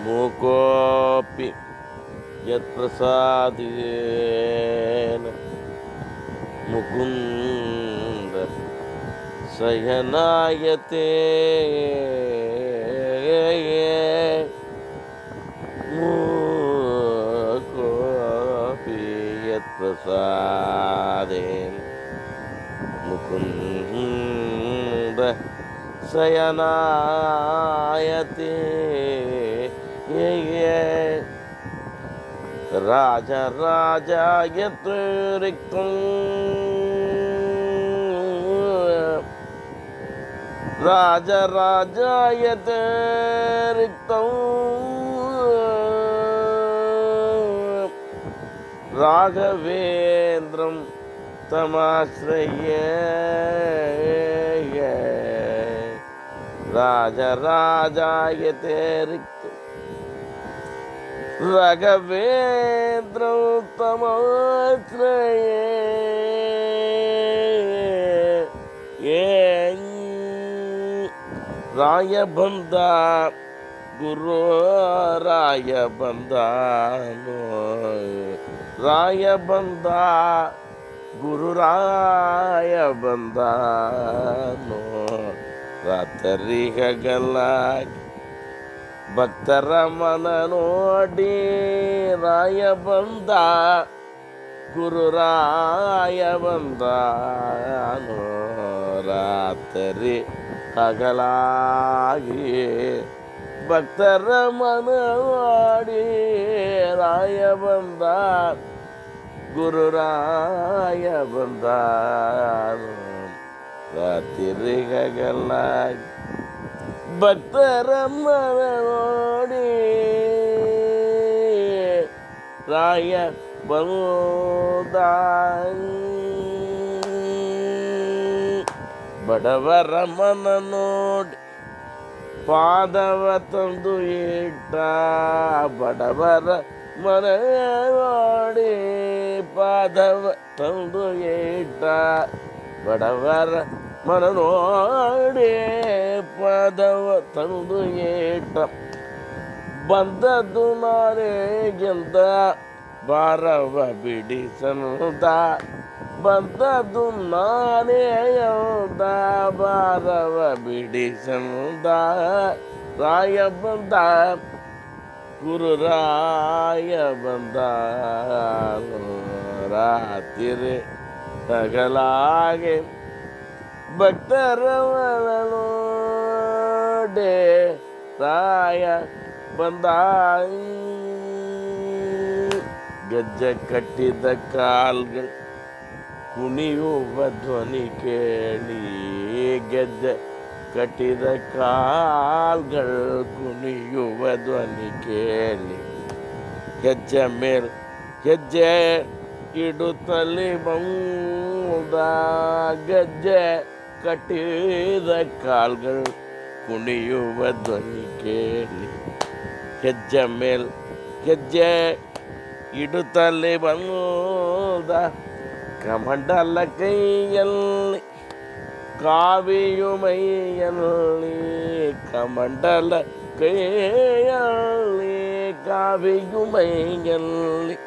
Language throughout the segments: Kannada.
ಮೂಕೋಪಿ ಯತ್ಪ್ರಸಾದೇನ ಮುಕುಂದ ಶಯನಾಯತೆ ಮೂಕೋಪಿ ಯತ್ಪ್ರಸಾದೇನ ಮುಕುಂದ ಶಯನಾಯತೆ ರಾಜ ರಾಜ ಯತ್ರಿಕ್ತಂ ರಾಜ ರಾಜ ಯತ್ರಿಕ್ತಂ ರಾಘವೇಂದ್ರಂ ತಮಾಶ್ರಯೇ ರಾಜ ರಾಜ ಯತ್ರಿಕ್ತಂ ರಾಘವೇಂದ್ರಂ ತಮಾಶ್ರಯೇ ರಾಯ ಬಂದ ಗುರು ರಾಯ ಬಂದನೋ ರಾಯ ಬಂದ ಗುರು ರಾಯ ಬಂದನೋ ರಾತ್ರಿ ಹಗಲಾಗಿ ಭಕ್ತರ ಮನ ನೋಡಿ ರಾಯ ಬಂದ ಗುರು ರಾಯ ಬಂದನೋ ರಾತ್ರಿ ಹಗಲಾಗಿ ಭಕ್ತರ ಮನ ಮಾಡಿ ರಾಯ ಬಂದ ಗುರು ರಾಯ ಬಂದ ರಾತ್ರಿ ಹಗಲಾಗಿ ಭಕ್ತರ ಮನ ನೋಡಿ ರಾಯ ಬಂದ ಬಡವರ ಮನ ನೋಡಿ ಪಾದವ ತಂದು ಇಟ್ಟ ಬಡವರ ಮನ ನೋಡಿ ಪಾದವ ತಂದು ಇಟ್ಟ ಬಡವರ ಮನ ನೋಡಿ ಪಾದವ ತಂದು ಇಟ್ಟ ಬಂದದ್ದು ನಾನೇಗೆಂದ ಭಾರವ ಬಿಡಿಸನುದ ಬಂದದ್ದು ನಾನೇ ಎಂದ ಭಾರವ ಬಿಡಿಸನುದ ರಾಯ ಬಂದ ಗುರು ರಾಯ ಬಂದ ರಾತ್ರಿ ಹಗಲಾಗೆ ಭಕ್ತರ ನೋಡಿ ರಾಯ ಬಂದ ಗೆಜ್ಜೆ ಕಟ್ಟಿದ ಕಾಲ್ಗಳು ಕುಣಿಯುವ ಧ್ವನಿ ಕೇಳಿ ಗೆಜ್ಜೆ ಕಟ್ಟಿದ ಕಾಲ್ಗಳು ಕುಣಿಯುವ ಧ್ವನಿ ಕೇಳಿ ಹೆಜ್ಜೆ ಮೇಲೆ ಹೆಜ್ಜೆ ಇಡುತ್ತಲಿ ಬಂದ ಗೆಜ್ಜೆ ಕಟ್ಟಿದ ಕಾಲ್ಗಳು ಕುಣಿಯುವ ಧ್ವನಿ ಕೇಳಿ ಹೆಜ್ಜೆ ಮೇಲೆ ಹೆಜ್ಜೆ ಇಡುತ್ತಲೇ ಬಂದ ಕಮಂಡಲ ಕೈಯಲ್ಲಿ ಕಾವಿಯು ಮೈಯಲ್ಲಿ ಕಮಂಡಲ ಕೈಯಲ್ಲಿ ಕಾವಿಯು ಮೈಯಲ್ಲಿ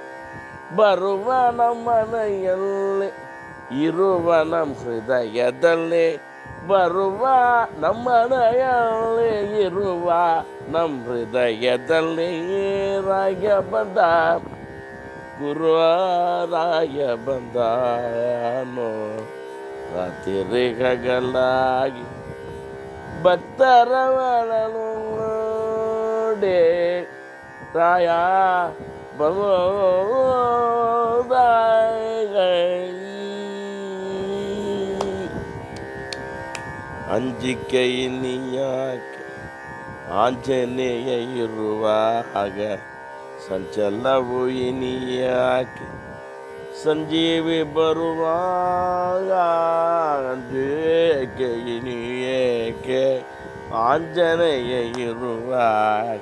ಬರುವ ನಮ್ಮ ಮನೆಯಲ್ಲಿ ಇರುವ ನಮ್ಮ ಹೃದಯದಲ್ಲಿ ಬರುವ ನಮ್ಮ ಮನೆಯಲ್ಲಿ ಇರುವ ನಮ್ಮ ಹೃದಯದಲ್ಲಿ ರಾಯ ಬಂದ ಗುರು ರಾಯ ಬಂದನೋ ರಾತ್ರಿ ಹಗಲಾಗಿ ಭಕ್ತರ ನೋಡಿ ರಾಯ ಬಂದ ಅಂಜಿಕೆ ಇನ್ನಿಯಾಕೆ ಆಂಜನೇಯ ಇರುವಾಗ ಸಂಚಲವು ಇನಿಯಾಕೆ ಸಂಜೀವಿ ಬರುವಾಗ ಅಂಜಿಕೆ ಇನಿಯೇಕೆ ಆಂಜನೇಯ ಇರುವಾಗ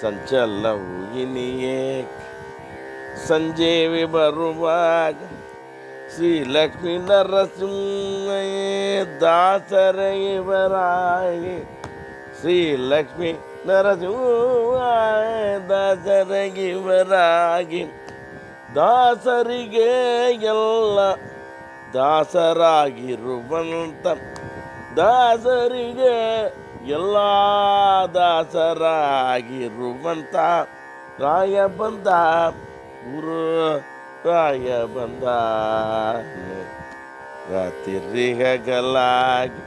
ಸಂಚಲವು ಇನಿಯೇಕೆ ಸಂಜೀವಿ ಬರುವಾಗ ಶ್ರೀ ಲಕ್ಷ್ಮೀ ನರಸಿಂಹ ದಾಸರ ಇವರಾಗಿ ಶ್ರೀ ಲಕ್ಷ್ಮೀ ನರಸಿಂಹ ದಾಸರಿಗಿವರಾಗಿ ದಾಸರಿಗೆ ಎಲ್ಲ ದಾಸರಾಗಿರುವಂತ ದಾಸರಿಗೆ ಎಲ್ಲ ದಾಸರಾಗಿರುವಂತ ರಾಯ ಬಂದ ಗುರು ರಾಯ ಬಂದ ರಾತ್ರಿ ಹಗಲಾಗಿ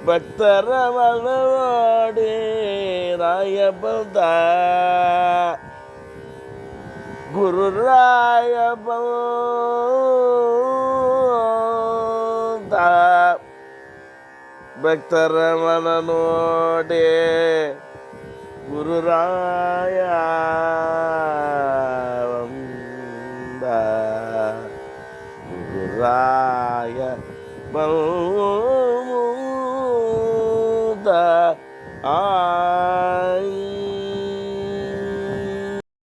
ಭಕ್ತರ ಮನೋಡಿ ರಾಯ ಬಂದ ಗುರು ರಾಯ ಬಂದ ಭಕ್ತರ ಮನ ನೋಡಿ ಗುರುರಾಯ